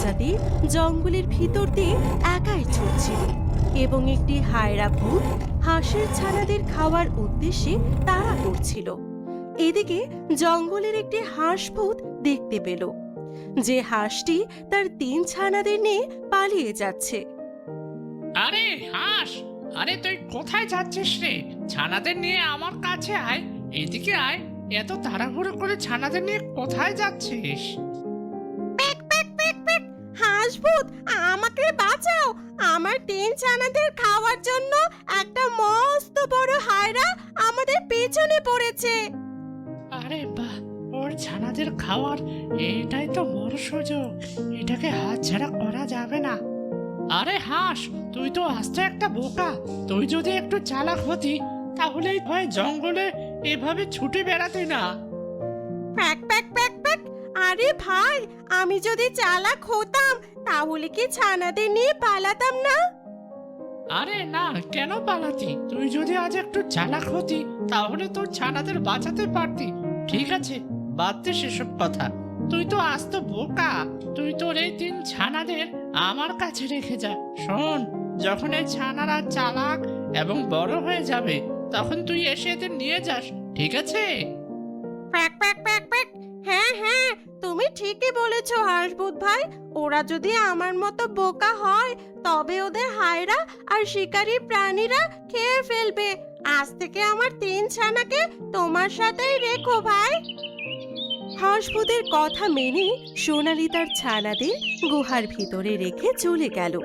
প্রজাতি জঙ্গলের ভিতর দিয়ে একাই ছুটছিল এবং একটি হায়রা ভূত হাঁসের ছানাদের খাওয়ার উদ্দেশ্যে তাড়া করছিল। এদিকে জঙ্গলের একটি হাঁস ভূত দেখতে পেল যে হাঁসটি তার 3 ছানাদের নিয়ে পালিয়ে যাচ্ছে। আরে হাঁস, আরে তুই কোথায় যাচ্ছিস রে? ছানাদের নিয়ে আমার কাছে আয়, এদিকে আয়। এত তাড়াহুড়ো করে ছানাদের নিয়ে কোথায় যাচ্ছিস? হাঁস ভূত, আমাকে বাঁচাও! আমার 3 ছানাদের খাওয়ার জন্য একটা মস্ত বড় হায়রা আমাদের পেছনে পড়েছে। আরে বাহ, ওর ছানাদের খাওয়ার এটাই তো বড় সুযোগ, এটাকে হাতছাড়া করা যাবে না। আরে হাঁস, তুই তো আস্তে একটা বোকা। তুই যদি একটু চালাক হতি তাহলেই ভয় জঙ্গলে এভাবে ছুটে বেড়াতে না। Pack pack pack pack. আরে ভাই, আমি যদি চালাক হতাম তাহলে কি ছানাদের নিয়ে পালাতাম না? আরে না, কেন পালাতি? তুই যদি আজ একটু চালাক হতি তাহলে তোর ছানাদের বাঁচাতে পারতি। ঠিক আছে, বাদ দে সেসব কথা। তুই তো আস্ত বোকা। তুই তোর এই 3 ছানাদের আমার কাছে রেখে যা। শোন, যখন এই ছানারা চালাক এবং বড় হয়ে যাবে তখন তুই এসে এদের নিয়ে যাস, ঠিক আছে? Pack pack pack pack. হ্যাঁ হ্যাঁ, তুমি ঠিকই বলেছো হাঁসভূত ভাই। ওরা যদি আমার মতো বোকা হয় তবে ওদের হায়রা আর শিকারী প্রাণীরা খেয়ে ফেলবে। আজ থেকে আমার 3 ছানাকে তোমার সাথেই রেখো ভাই। হাঁসভূতের কথা মেনে সোনালি তার ছানাদের গুহার ভিতরে রেখে চলে গেল।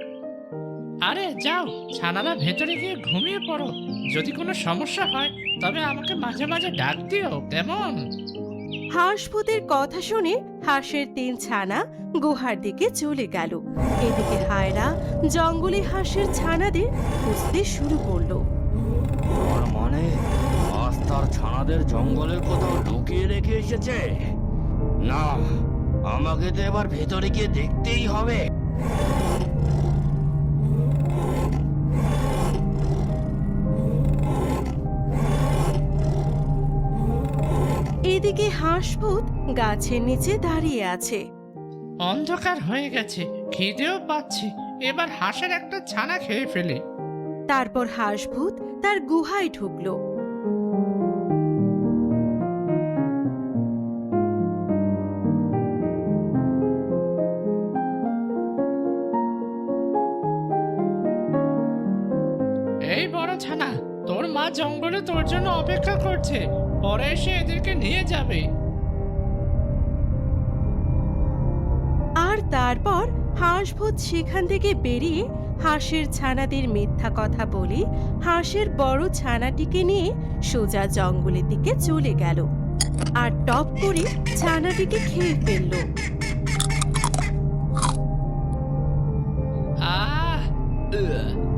আরে যাও, ছানারা ভেতরে গিয়ে ঘুমিয়ে পড়ো। যদি কোনো সমস্যা হয় তবে আমাকে মাঝে মাঝে ডাক দিও, কেমন? হাঁসভূতের কথা শুনে হাঁসের 3 ছানা গুহার দিকে চলে গেল। এদিকে হায়রা জঙ্গলে হাঁসের ছানাদের খুঁজতে শুরু করলো। তার মানে আজ তার ছানাদের জঙ্গলের কোথাও লুকিয়ে রেখে এসেছে। না, আমাকে তো এবার ভেতরে গিয়ে দেখতেই হবে। এদিকে হাঁসভূত গাছের নিচে দাঁড়িয়ে আছে। অন্ধকার হয়ে গেছে, খিদেও পাচ্ছে। এবার হাঁসের একটা ছানা খেয়ে ফেলে। তারপর হাঁসভূত তার গুহায় ঢুকলো। এই বড় ছানা, তোর মা জঙ্গলে তোর জন্য অপেক্ষা করছে। পরে এসে এদেরকে নিয়ে যাবে। আর তারপর হাঁসভূত সেখান থেকে বেরিয়ে হাঁসের ছানাদের মিথ্যা কথা বলে হাঁসের বড় ছানাটিকে নিয়ে সোজা জঙ্গলের দিকে চলে গেল আর টপ করে ছানাটিকে খেয়ে ফেলল। আহ,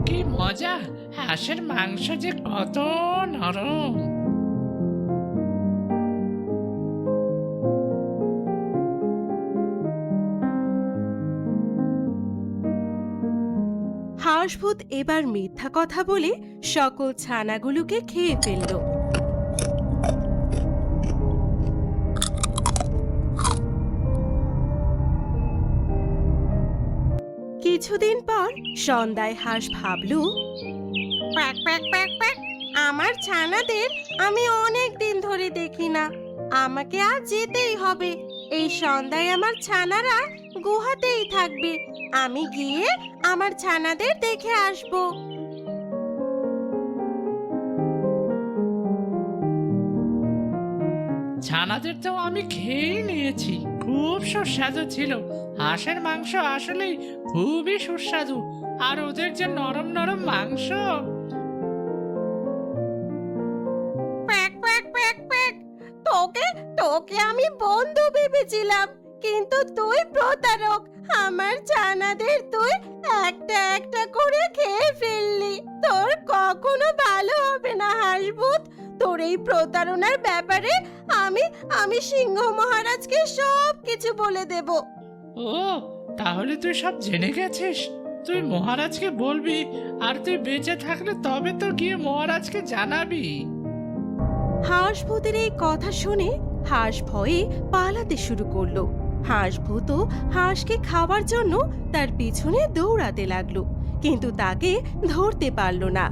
কি মজা! হাঁসের মাংস যে কত নরম। হাঁসভূত এবার মিথ্যা কথা বলে সকল ছানাগুলোকে খেয়ে ফেলল। কিছুদিন পর সন্ধ্যায় হাঁস ভাবল, প্যাক প্যাক প্যাক প্যাক, আমার ছানাদের আমি অনেক দিন ধরে দেখি না। আমাকে আজ যেতেই হবে। এই সন্ধ্যায় আমার ছানারা গুহাতেই থাকবে। আমি গিয়ে আমার ছানাদের দেখে আসব। ছানাদের তো আমি খেয়েই নিয়েছি, খুব সুস্বাদু ছিল। হাঁসের মাংস আসলেই খুবই সুস্বাদু। আর ওদের যে নরম নরম মাংস। Pack pack pack pack. তোকে তোকে আমি বন্ধু ভেবেছিলাম, কিন্তু তুই প্রতারক। আমার ছানাদের তুই একটা একটা করে খেয়ে ফেললি। তোর কখনো ভালো হবে না হাঁসভূত। তোর এই প্রতারণার ব্যাপারে আমি আমি সিংহ মহারাজকে সব কিছু বলে দেব। ও, তাহলে তুই সব জেনে গেছিস? তুই মহারাজকে বলবি, আর তুই বেঁচে থাকলে তবে তো গিয়ে মহারাজকে জানাবি। হাঁসভূতের এই কথা শুনে হাঁস ভয়ে পালাতে শুরু করলো। হাঁস ভূত হাঁসকে খাওয়ার জন্য তার পিছনে দৌড়াতে লাগলো, কিন্তু তাকে ধরতে পারল না।